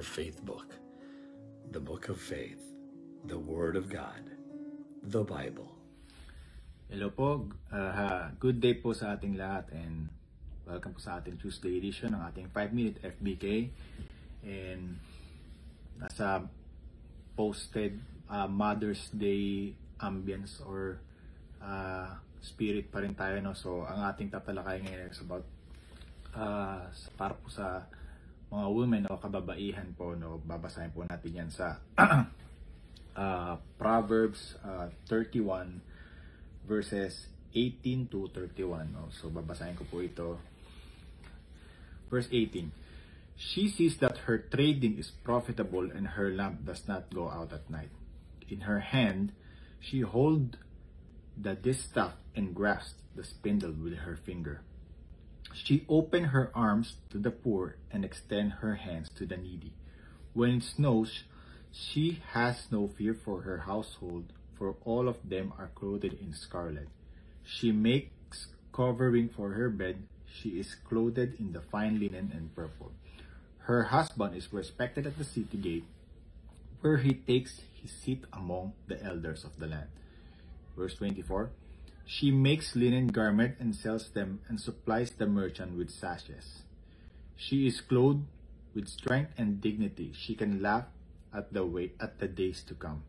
faith book, the book of faith, the Word of God, the Bible. Hello po, good day po sa ating lahat and welcome po sa ating Tuesday edition ng ating 5-minute FBK. And nasa posted Mother's Day ambience or spirit pa rin tayo, no? So ang ating tatalakay ngayon is about para po sa mga women o kababaihan po, no? Babasahin po natin yan sa Proverbs 31 verses 18 to 31, no? So babasahin ko po ito. Verse 18. She sees that her trading is profitable and her lamp does not go out at night. In her hand she holds the distaff and grasps the spindle with her finger. She opened her arms to the poor and extend her hands to the needy. When it snows, she has no fear for her household, for all of them are clothed in scarlet. She makes covering for her bed. She is clothed in the fine linen and purple. Her husband is respected at the city gate, where he takes his seat among the elders of the land. Verse 24. She makes linen garment and sells them and supplies the merchant with sashes. She is clothed with strength and dignity. She can laugh at the days to come.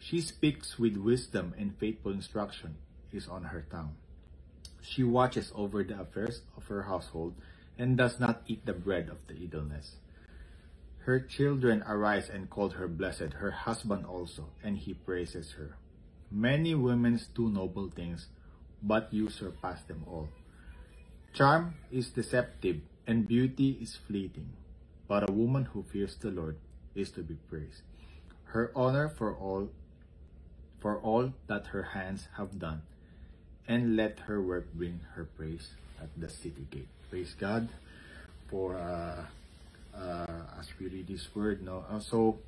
She speaks with wisdom and faithful instruction is on her tongue. She watches over the affairs of her household and does not eat the bread of the idleness. Her children arise and call her blessed, her husband also, and he praises her. Many women do noble things, but you surpass them all. Charm is deceptive, and beauty is fleeting, but a woman who fears the Lord is to be praised. Her honor for all that her hands have done, and let her work bring her praise at the city gate. Praise God for as we read this word, no? So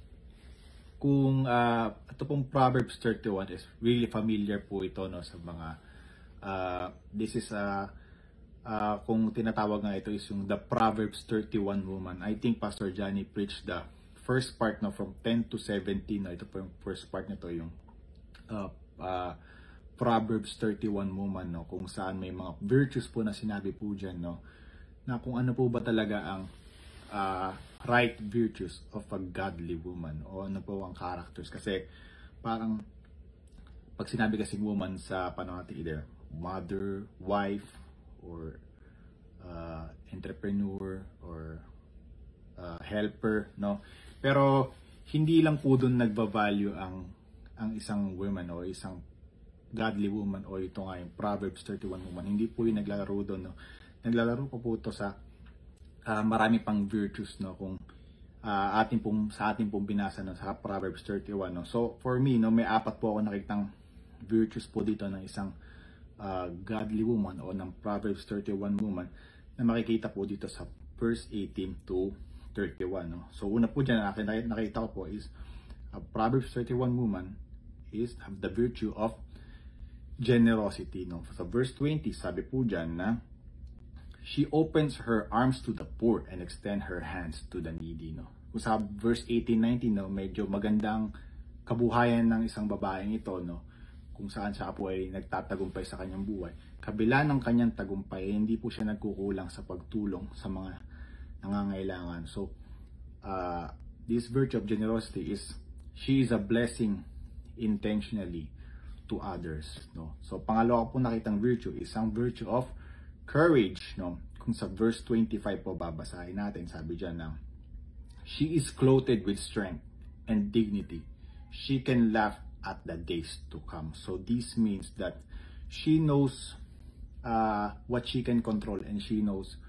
kung ito pong Proverbs 31 is really familiar po ito, no, sa mga this is kung tinatawag nga ito is yung the Proverbs 31 woman. I think Pastor Johnny preached the first part, no, from 10 to 17, no. Ito po yung first part nito, yung Proverbs 31 woman, no, kung saan may mga virtues po na sinabi po dyan, no, na kung ano po ba talaga ang right virtues of a godly woman o ano po ang characters. Kasi parang pag sinabi kasing woman sa panahon natin, either mother, wife, or entrepreneur, or helper, no? Pero hindi lang po doon nagba-value ang isang woman o isang godly woman, o ito nga yung Proverbs 31 woman. Hindi po yung naglalaro doon, no? Naglalaro po ito sa marami pang virtues, no, kung sa ating pong binasa, no, sa Proverbs 31, no. So for me, no, may apat po ako nakitang virtues po dito ng isang godly woman o ng Proverbs 31 woman na makikita po dito sa verse 18 to 31, no. So una po dyan nakita ko po is Proverbs 31 woman is have the virtue of generosity, no. Sa verse 20 sabi po dyan na she opens her arms to the poor and extend her hands to the needy, no. Kung sa verse 18-19, no, medyo magandang kabuhayan ng isang babaeng ito, no, kung saan siya po ay nagtatagumpay sa kanyang buhay. Kabila ng kanyang tagumpay, hindi po siya nagkukulang sa pagtulong sa mga nangangailangan. So, this virtue of generosity is, she is a blessing intentionally to others, no. So, pangalawa po nakitang virtue is ang virtue of courage, no. Kung sa verse 25 po babasahin natin, sabi dyan na she is clothed with strength and dignity. She can laugh at the days to come. So this means that she knows what she can control and she knows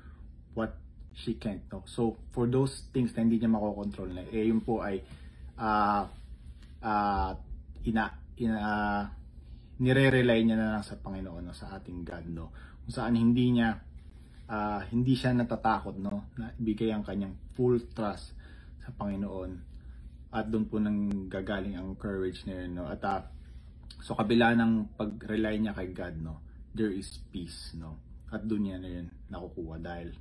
what she can't, no. So for those things na hindi niya makokontrol na, yun po ay nire-rely niya na lang sa Panginoon, no, sa ating God, no. Kung saan hindi siya natatakot, no, na ibigay ang kanyang full trust sa Panginoon, at doon po nang gagaling ang courage na yun, no. At so kabila ng pag-rely niya kay God, no, there is peace, no, at doon niya na yun nakukuha dahil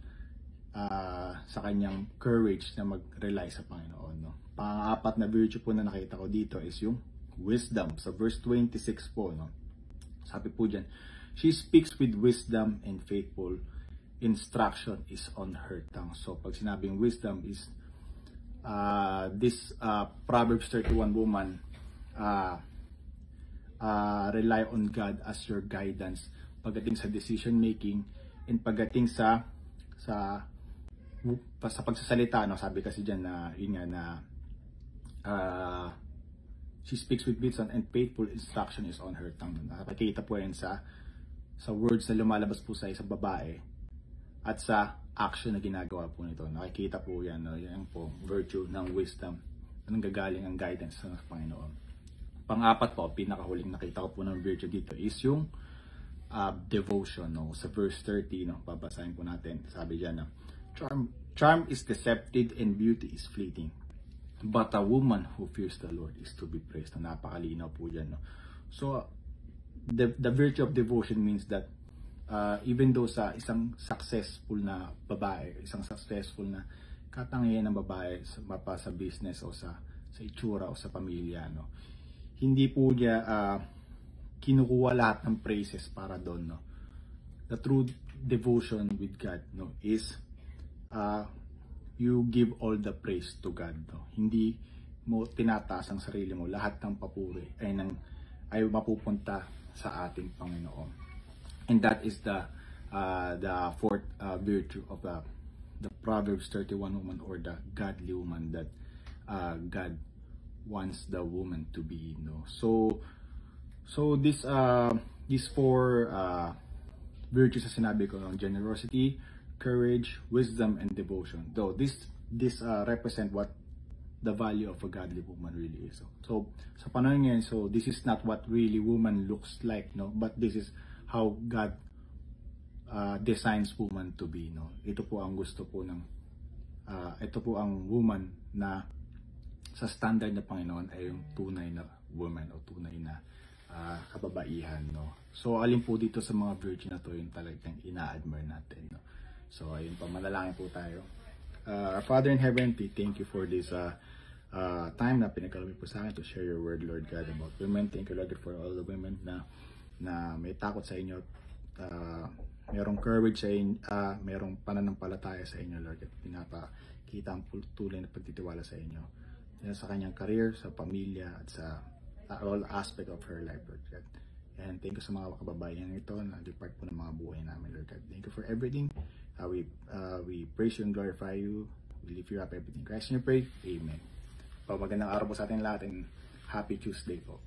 sa kanyang courage na mag-rely sa Panginoon. No? Pang-apat na virtue po na nakita ko dito is yung wisdom. Sa verse 26 po, no? Sabi po dyan, she speaks with wisdom and faithful instruction is on her tongue. So pag sinabing wisdom is this Proverbs 31 woman rely on God as your guidance pagdating sa decision making and pagdating sa pagsasalita, no? Sabi kasi diyan na yun nga na she speaks with wisdom and faithful instruction is on her tongue. Nakikita po yan sa words na lumalabas po sa isang babae at sa action na ginagawa po nito. Nakikita po yan, no? Yan po virtue ng wisdom. Anong gagaling ang guidance ng Panginoon. Pang-apat po, pinakahuling nakita ko po ng virtue dito is yung devotion. No? Sa verse 30, no? Babasahin po natin. Sabi dyan, no? Charm is deceptive and beauty is fleeting. But a woman who fears the Lord is to be praised. No? Napakalinaw po dyan. No? So, the virtue of devotion means that even though sa isang successful na babae, isang successful na katangian ng babae sa business o sa itsura o sa pamilya, no? Hindi po niya kinukuha lahat ng praises para doon, no? The true devotion with God, no, is you give all the praise to God, no? Hindi mo tinataas ang sarili mo, lahat ng papuri ay mapupunta sa ating Panginoon. And that is the fourth virtue of the Proverbs 31 woman, or the godly woman that God wants the woman to be, no? So these four virtues na sinabi ko, generosity, courage, wisdom, and devotion. Though this represent what the value of a godly woman really is. So sa panahon ngayon, so this is not what really woman looks like, no? But this is how God designs woman to be, no? Ito po ang gusto po ng ito po ang woman na sa standard na Panginoon ay yung tunay na woman o tunay na kababaihan, no? So alin po dito sa mga virtue na to yung talagang ina-admire natin, no? So ayun po, manalangin po tayo. Our Father in heaven, we thank you for this time na pinagkaloob po sa akin to share your word, Lord God, about women. Thank you, Lord, for all the women na may takot sa inyo, merong courage sa inyo, merong pananampalataya sa inyo, Lord, at pinapakita ang tuloy na pagtitiwala sa inyo, sa kanyang career, sa pamilya, at sa all aspect of her life, Lord God. And thank you sa mga kababayan ito na nag-part po ng mga buhay namin, Lord God. Thank you for everything. We praise you and glorify you. We lift you up everything. Christ in your pray. Amen. Magandang araw po sa ating lahat and happy Tuesday po.